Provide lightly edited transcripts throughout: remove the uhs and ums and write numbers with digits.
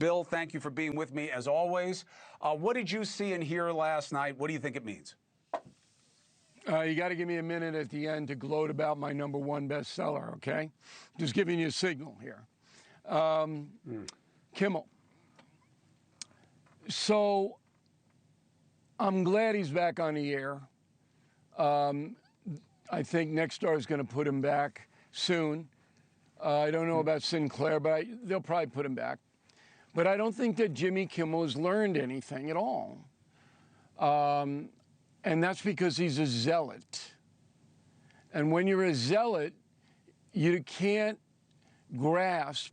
Bill, thank you for being with me as always. What did you see and hear last night? What do you think it means? You got to give me a minute at the end to gloat about my #1 bestseller, okay? Just giving you a signal here. Kimmel. So I'm glad he's back on the air. I think Nexstar is going to put him back soon. I don't know about Sinclair, but they'll probably put him back. But I don't think that Jimmy Kimmel has learned anything at all. And that's because he's a zealot. And when you're a zealot, you can't grasp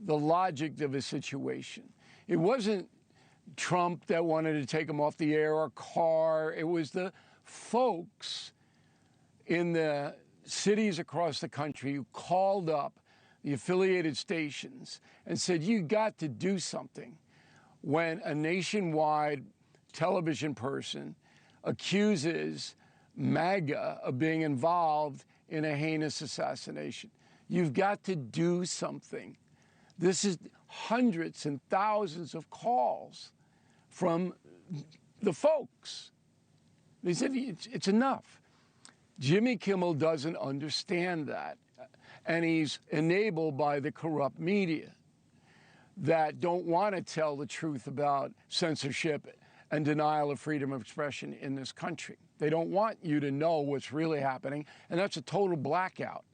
the logic of a situation. It wasn't Trump that wanted to take him off the air or Carr. It was the folks in the cities across the country who called up the affiliated stations and said, you got to do something when a nationwide television person accuses MAGA of being involved in a heinous assassination. You've got to do something. This is hundreds and thousands of calls from the folks. They said it's enough. Jimmy Kimmel doesn't understand that. And he's enabled by the corrupt media that don't want to tell the truth about censorship and denial of freedom of expression in this country. They don't want you to know what's really happening, and that's a total blackout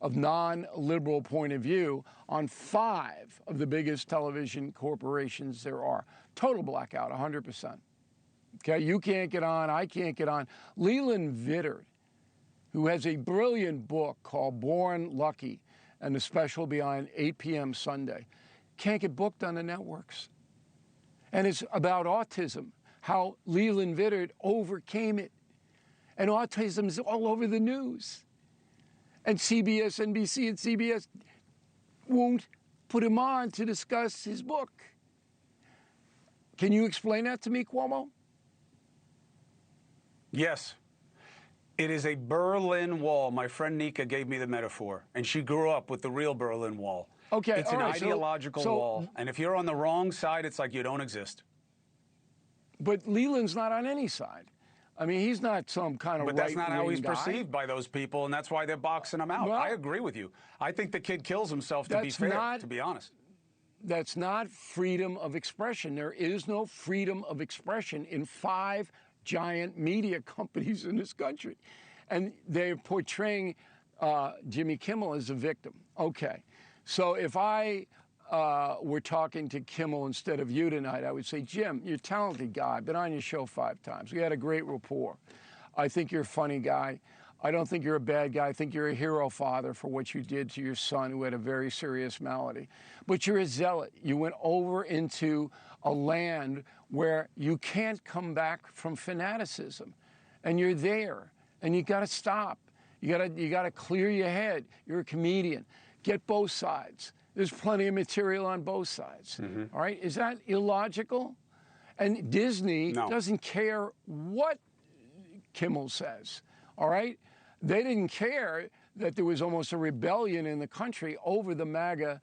of non-liberal point of view on 5 of the biggest television corporations there are. Total blackout, 100%. Okay, you can't get on, I can't get on. Leland Vittert, who has a brilliant book called Born Lucky, and the special will be on 8 p.m. Sunday, can't get booked on the networks. And it's about autism, how Leland Vittert overcame it. And autism is all over the news. And CBS, NBC, and CBS won't put him on to discuss his book. Can you explain that to me, Cuomo? Yes. It is a Berlin Wall. My friend Nika gave me the metaphor, and she grew up with the real Berlin Wall. Okay, it's an ideological wall, and if you're on the wrong side, it's like you don't exist. But Leland's not on any side. I mean, he's not some kind of But that's not how he's guy. perceived by those people, and that's why they're boxing him out. Well, I agree with you. I think the kid kills himself, to be fair, to be honest. That's not freedom of expression. There is no freedom of expression in 5 giant media companies in this country. And they're portraying Jimmy Kimmel as a victim. Okay. So if I were talking to Kimmel instead of you tonight, I would say, Jim, you're a talented guy. I've been on your show 5 times. We had a great rapport. I think you're a funny guy. I don't think you're a bad guy. I think you're a hero father for what you did to your son who had a very serious malady. But you're a zealot. You went over into a land where you can't come back from fanaticism. And you're there. And you got to stop. You got to clear your head. You're a comedian. Get both sides. There's plenty of material on both sides. All right? Is that illogical? And Disney doesn't care what Kimmel says. All right? They didn't care that there was almost a rebellion in the country over the MAGA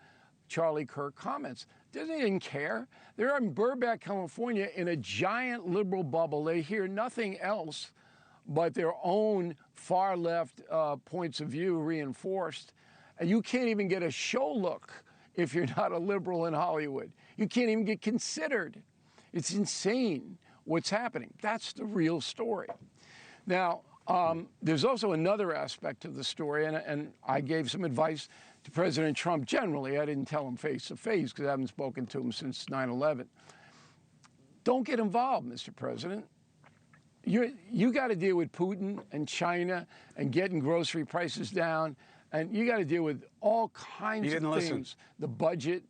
Charlie Kirk comments. Disney didn't care. They're in Burbank, California, in a giant liberal bubble. They hear nothing else but their own far-left points of view reinforced. And you can't even get a show look if you're not a liberal in Hollywood. You can't even get considered. It's insane what's happening. That's the real story. Now, there's also another aspect of the story, and I gave some advice to President Trump generally. I didn't tell him face-to-face because I haven't spoken to him since 9/11. Don't get involved, Mr. President. You got to deal with Putin and China and getting grocery prices down, and you got to deal with all kinds of things. Listen. The budget.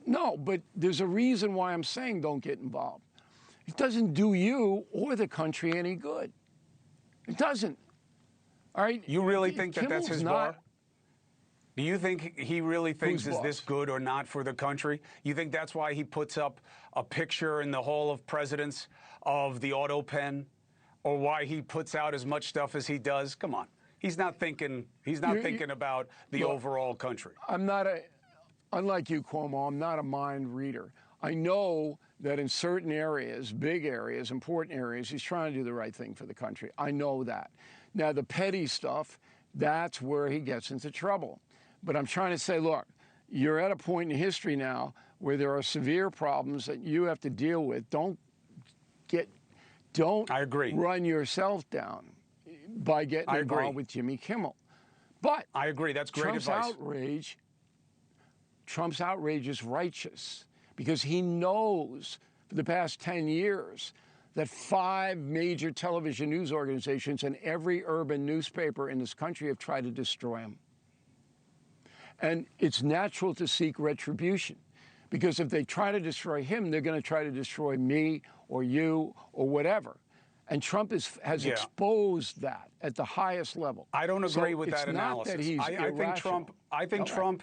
No, but there's a reason why I'm saying don't get involved. It doesn't do you or the country any good. It doesn't. All right? You really think that that's his bar? Do you think he really thinks is this good or not for the country? You think that's why he puts up a picture in the Hall of Presidents of the auto pen, or why he puts out as much stuff as he does? Come on. He's not thinking about the overall country. unlike you, Cuomo, I'm not a mind reader. I know that in certain areas, big areas, important areas, he's trying to do the right thing for the country. I know that. Now, the petty stuff, that's where he gets into trouble. But I'm trying to say, look, you're at a point in history now where there are severe problems that you have to deal with. Don't I agree. run yourself down by getting involved with Jimmy Kimmel. But I agree. That's great advice. Trump's outrage is righteous because he knows for the past 10 years that 5 major television news organizations and every urban newspaper in this country have tried to destroy him. And it's natural to seek retribution because if they try to destroy him, they're going to try to destroy me or you or whatever. And Trump has exposed that at the highest level. I don't agree with that analysis. It's not that he's I think Trump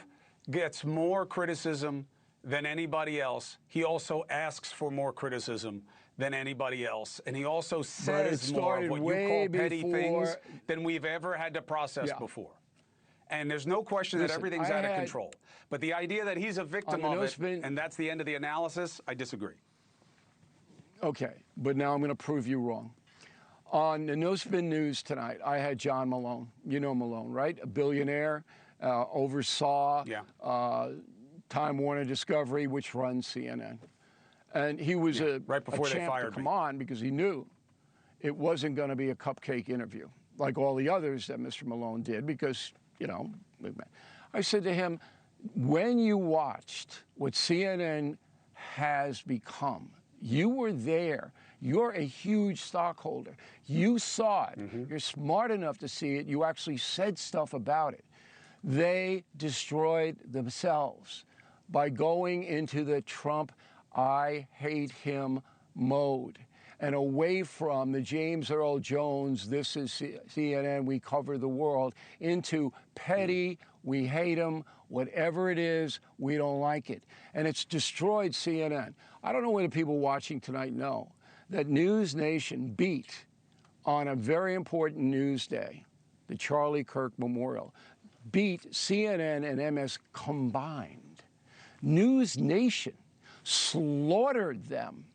gets more criticism than anybody else. He also asks for more criticism than anybody else. And he also says more of what you call petty things than we've ever had to process before. And there's no question that everything's out of control. But the idea that he's a victim of it, and that's the end of the analysis, I disagree. Okay, but now I'm going to prove you wrong. On the No Spin News tonight, I had John Malone. You know Malone, right? A billionaire, oversaw Time Warner Discovery, which runs CNN. And he was right before a they champ fired to come on because he knew it wasn't going to be a cupcake interview like all the others that Mr. Malone did because, you know, I said to him, when you watched what CNN has become, you were there. You're a huge stockholder. You saw it. You're smart enough to see it. You actually said stuff about it. They destroyed themselves by going into the Trump, I hate him mode and away from the James Earl Jones, this is CNN, we cover the world, into petty, we hate him, whatever it is, we don't like it. And it's destroyed CNN. I don't know whether people watching tonight know that NewsNation beat on a very important news day, the Charlie Kirk Memorial, beat CNN and MS combined. NewsNation slaughtered them,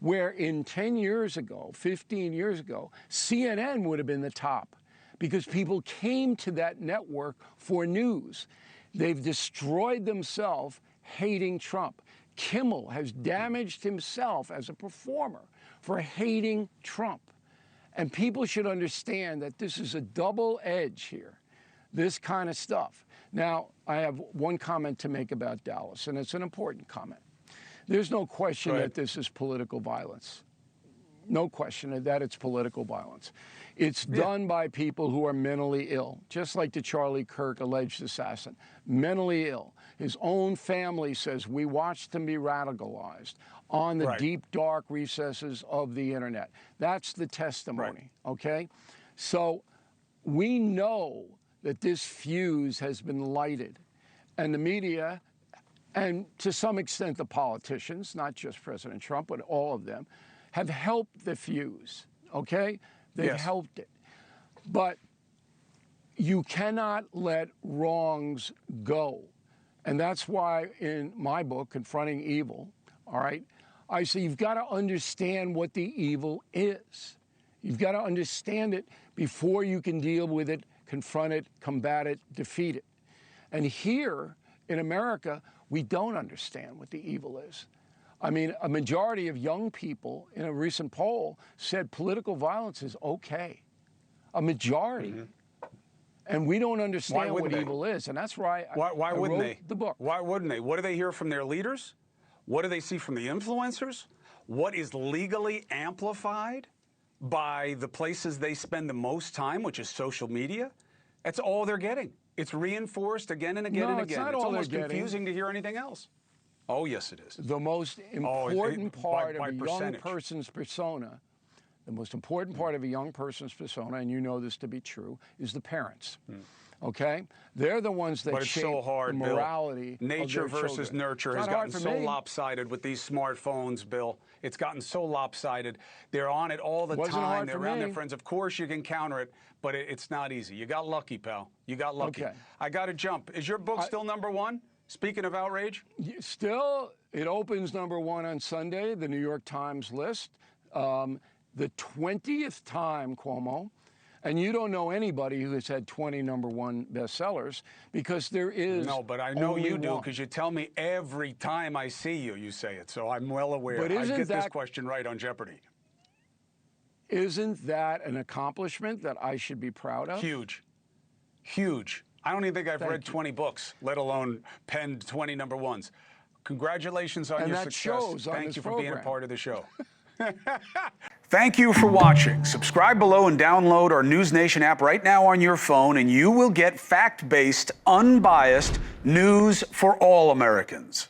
where in 10 years ago, 15 years ago, CNN would have been the top because people came to that network for news. They've destroyed themselves hating Trump. Kimmel has damaged himself as a performer for hating Trump. And people should understand that this is a double edge here, this kind of stuff. Now, I have one comment to make about Dallas, and it's an important comment. There's no question that this is political violence. No question that it's political violence. It's done by people who are mentally ill, just like the Charlie Kirk alleged assassin, mentally ill. His own family says, we watched him be radicalized on the deep, dark recesses of the internet. That's the testimony, okay? So we know that this fuse has been lighted, and the media, and to some extent the politicians, not just President Trump, but all of them, have helped the fuse, okay? They've helped it. But you cannot let wrongs go. And that's why in my book, Confronting Evil, all right, I say you've got to understand what the evil is. You've got to understand it before you can deal with it, confront it, combat it, defeat it. And here in America, we don't understand what the evil is. I mean, a majority of young people in a recent poll said political violence is okay. A majority. And we don't understand what evil is. And that's why I wrote the book. Why wouldn't they? What do they hear from their leaders? What do they see from the influencers? What is legally amplified by the places they spend the most time, which is social media? That's all they're getting. It's reinforced again and again and again. It's almost confusing to hear anything else. Oh, yes, it is. The most important part of a young person's persona, the most important part of a young person's persona, and you know this to be true, is the parents. Okay? They're the ones that shape the morality of their Nature versus nurture has gotten so lopsided with these smartphones, Bill. It's gotten so lopsided. They're on it all the time. They're around their friends. Of course you can counter it, but it's not easy. You got lucky, pal. You got lucky. Okay. I got to jump. Is your book still #1? Speaking of outrage? Still, it opens #1 on Sunday, the New York Times list. The 20th time, Cuomo. And you don't know anybody who has had 20 #1 bestsellers, because there is no, but I know you do, one. because you tell me every time I see you, you say it. So I'm well aware. But I get this question right on Jeopardy. Isn't that an accomplishment that I should be proud of? Huge. Huge. I don't even think I've read 20 books, let alone penned 20 #1s. Congratulations on your success. Shows on Thank you for being a part of the show. Thank you for watching. Subscribe below and download our NewsNation app right now on your phone, and you will get fact-based, unbiased news for all Americans.